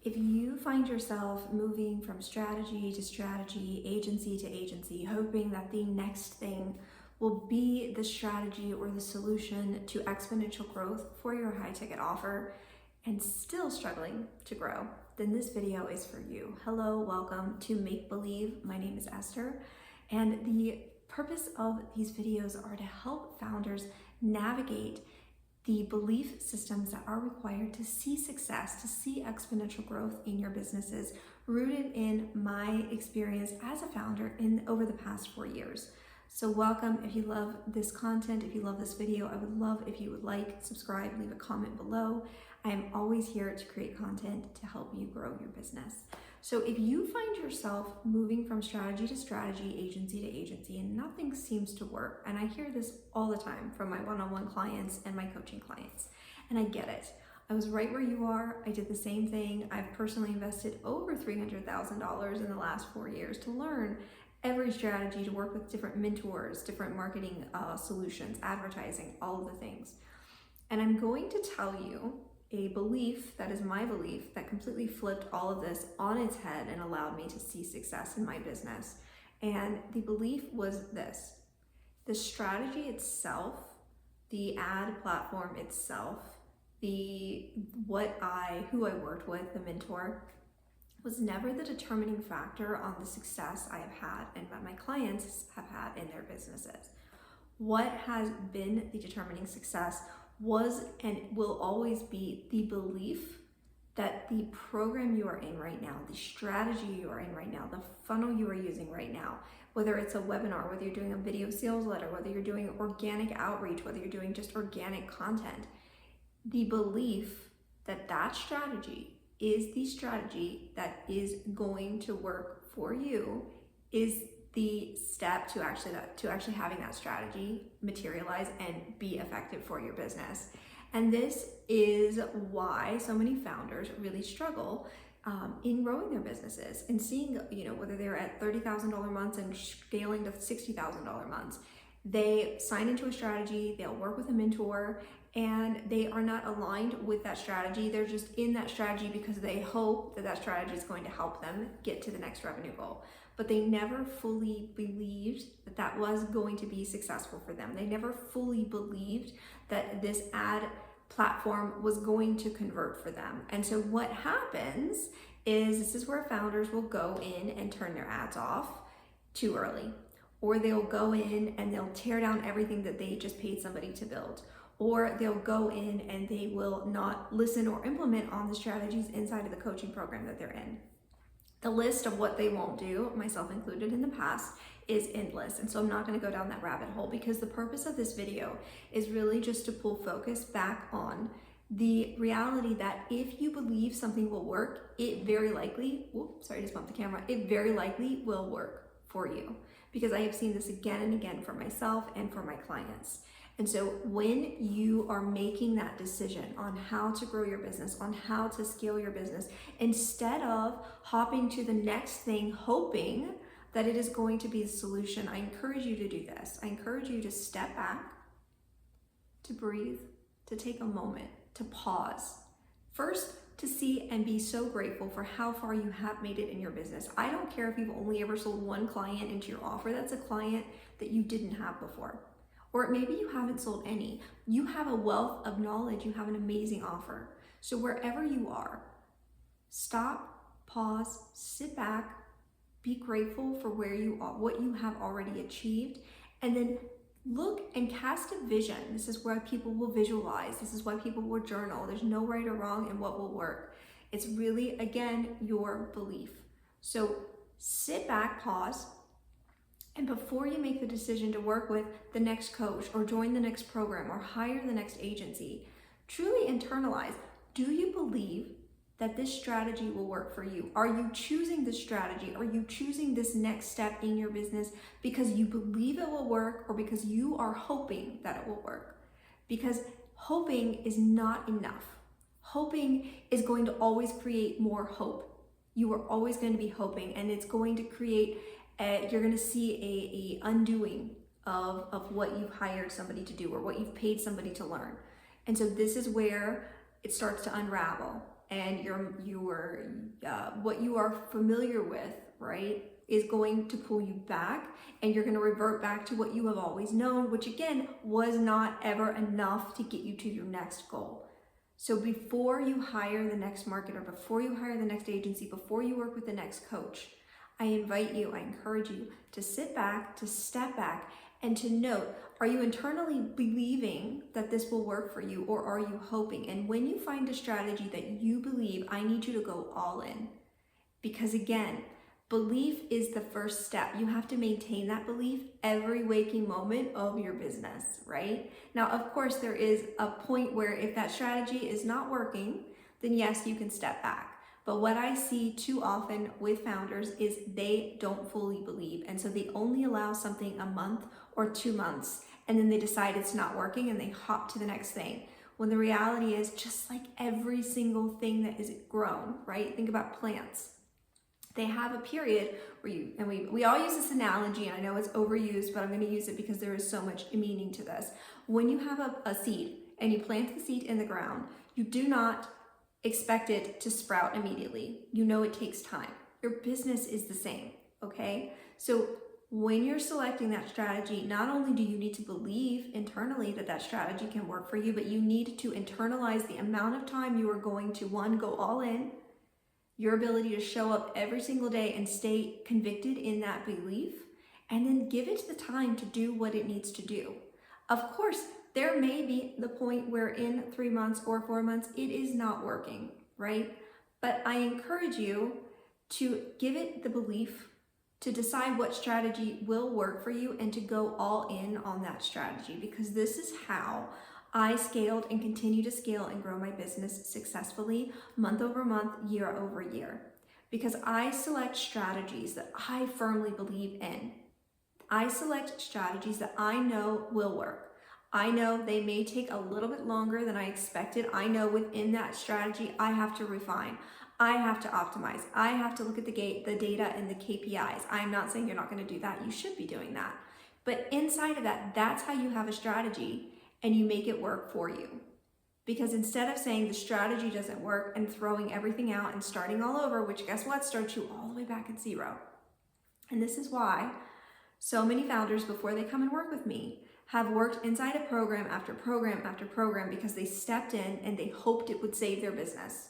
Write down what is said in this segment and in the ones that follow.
If you find yourself moving from strategy to strategy, agency to agency, hoping that the next thing will be the strategy or the solution to exponential growth for your high ticket offer and still struggling to grow, then this video is for you. Hello, welcome to Make Believe. My name is Esther, and the purpose of these videos are to help founders navigate the belief systems that are required to see success, to see exponential growth in your businesses, rooted in my experience as a founder over the past 4 years. So welcome. If you love this content, if you love this video, I would love if you would like, subscribe, leave a comment below. I am always here to create content to help you grow your business. So if you find yourself moving from strategy to strategy, agency to agency, and nothing seems to work, and I hear this all the time from my one-on-one clients and my coaching clients, and I get it. I was right where you are. I did the same thing. I've personally invested over $300,000 in the last 4 years to learn every strategy, to work with different mentors, different marketing solutions, advertising, all of the things. And I'm going to tell you a belief that is my belief that completely flipped all of this on its head and allowed me to see success in my business. And the belief was this: the strategy itself, the ad platform itself, who I worked with, the mentor, was never the determining factor on the success I have had and that my clients have had in their businesses. What has been the determining success was and will always be the belief that the program you are in right now, the strategy you are in right now, the funnel you are using right now, whether it's a webinar, whether you're doing a video sales letter, whether you're doing organic outreach, whether you're doing just organic content, the belief that that strategy is the strategy that is going to work for you is the step to actually having that strategy materialize and be effective for your business. And this is why so many founders really struggle in growing their businesses and seeing, whether they're at $30,000 months and scaling to $60,000 months. They sign into a strategy, they'll work with a mentor, and they are not aligned with that strategy. They're just in that strategy because they hope that that strategy is going to help them get to the next revenue goal. But they never fully believed that that was going to be successful for them. They never fully believed that this ad platform was going to convert for them. And so what happens is, this is where founders will go in and turn their ads off too early. Or they'll go in and they'll tear down everything that they just paid somebody to build. Or they'll go in and they will not listen or implement on the strategies inside of the coaching program that they're in. The list of what they won't do, myself included in the past, is endless. And so I'm not going to go down that rabbit hole, because the purpose of this video is really just to pull focus back on the reality that if you believe something will work, it very likely, just bumped the camera, it very likely will work for you. Because I have seen this again and again for myself and for my clients. And so when you are making that decision on how to grow your business, on how to scale your business, instead of hopping to the next thing, hoping that it is going to be the solution, I encourage you to do this. I encourage you to step back, to breathe, to take a moment, to pause. First, to see and be so grateful for how far you have made it in your business. I don't care if you've only ever sold one client into your offer. That's a client that you didn't have before. Or maybe you haven't sold any. You have a wealth of knowledge. You have an amazing offer. So wherever you are, stop, pause, sit back, be grateful for where you are, what you have already achieved, and then look and cast a vision. This is where people will visualize. This is why people will journal. There's no right or wrong in what will work. It's really, again, your belief. So sit back, pause, and before you make the decision to work with the next coach or join the next program or hire the next agency, truly internalize, do you believe that this strategy will work for you? Are you choosing this strategy? Are you choosing this next step in your business because you believe it will work, or because you are hoping that it will work? Because hoping is not enough. Hoping is going to always create more hope. You are always going to be hoping, and it's going to create you're going to see a undoing of what you've hired somebody to do or what you've paid somebody to learn. And so this is where it starts to unravel. and what you are familiar with, right, is going to pull you back, and you're going to revert back to what you have always known, which again was not ever enough to get you to your next goal. So before you hire the next marketer, before you hire the next agency, before you work with the next coach, I encourage you to sit back, to step back, and to note, are you internally believing that this will work for you, or are you hoping? And when you find a strategy that you believe, I need you to go all in. Because again, belief is the first step. You have to maintain that belief every waking moment of your business, right? Now, of course, there is a point where if that strategy is not working, then yes, you can step back. But what I see too often with founders is they don't fully believe. And so they only allow something a month or 2 months, and then they decide it's not working and they hop to the next thing. When the reality is, just like every single thing that is grown, right? Think about plants. They have a period where we all use this analogy, and I know it's overused, but I'm going to use it because there is so much meaning to this. When you have a seed and you plant the seed in the ground, you do not expect it to sprout immediately. You know it takes time. Your business is the same, okay? So when you're selecting that strategy, not only do you need to believe internally that that strategy can work for you, but you need to internalize the amount of time you are going to, one, go all in, your ability to show up every single day and stay convicted in that belief, and then give it the time to do what it needs to do. Of course, there may be the point where in 3 months or 4 months, it is not working, right? But I encourage you to give it the belief, to decide what strategy will work for you, and to go all in on that strategy, because this is how I scaled and continue to scale and grow my business successfully month over month, year over year, because I select strategies that I firmly believe in. I select strategies that I know will work. I know they may take a little bit longer than I expected. I know within that strategy, I have to refine. I have to optimize. I have to look at the data and the KPIs. I'm not saying you're not going to do that. You should be doing that. But inside of that, that's how you have a strategy and you make it work for you. Because instead of saying the strategy doesn't work and throwing everything out and starting all over, which guess what, starts you all the way back at zero. And this is why so many founders, before they come and work with me, have worked inside a program after program after program because they stepped in and they hoped it would save their business.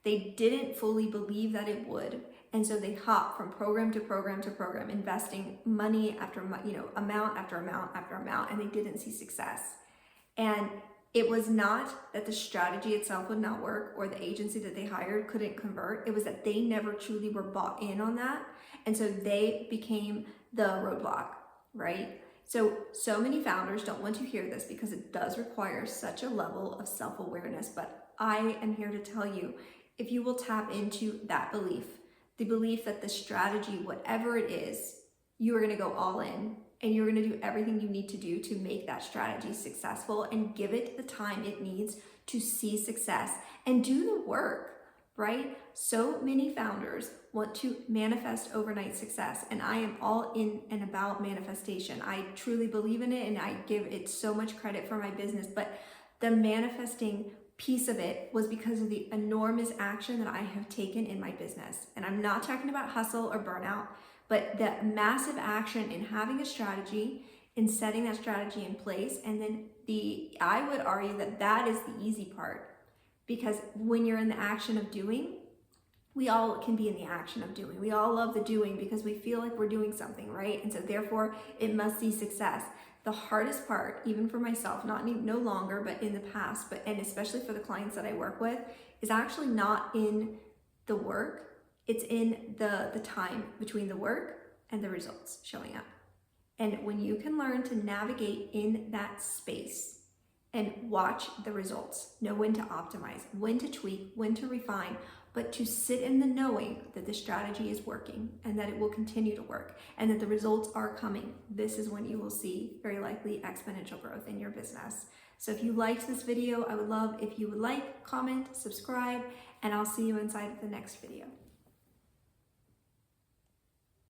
They didn't fully believe that it would. And so they hopped from program to program to program, investing money after, amount after amount after amount, and they didn't see success. And it was not that the strategy itself would not work or the agency that they hired couldn't convert. It was that they never truly were bought in on that. And so they became the roadblock, right? So many founders don't want to hear this because it does require such a level of self-awareness. But I am here to tell you, if you will tap into that belief, the belief that the strategy, whatever it is, you are going to go all in and you're going to do everything you need to do to make that strategy successful and give it the time it needs to see success and do the work, right? So many founders want to manifest overnight success, and I am all in and about manifestation. I truly believe in it and I give it so much credit for my business, but the manifesting piece of it was because of the enormous action that I have taken in my business. And I'm not talking about hustle or burnout, but the massive action in having a strategy, in setting that strategy in place. And then I would argue that that is the easy part, because when you're in the action of doing, we all can be in the action of doing. We all love the doing because we feel like we're doing something, right? And so therefore it must see success. The hardest part, even for myself, no longer, but in the past, and especially for the clients that I work with, is actually not in the work. It's in the time between the work and the results showing up. And when you can learn to navigate in that space and watch the results, know when to optimize, when to tweak, when to refine, but to sit in the knowing that the strategy is working and that it will continue to work and that the results are coming, this is when you will see very likely exponential growth in your business. So if you liked this video, I would love if you would like, comment, subscribe, and I'll see you inside of the next video.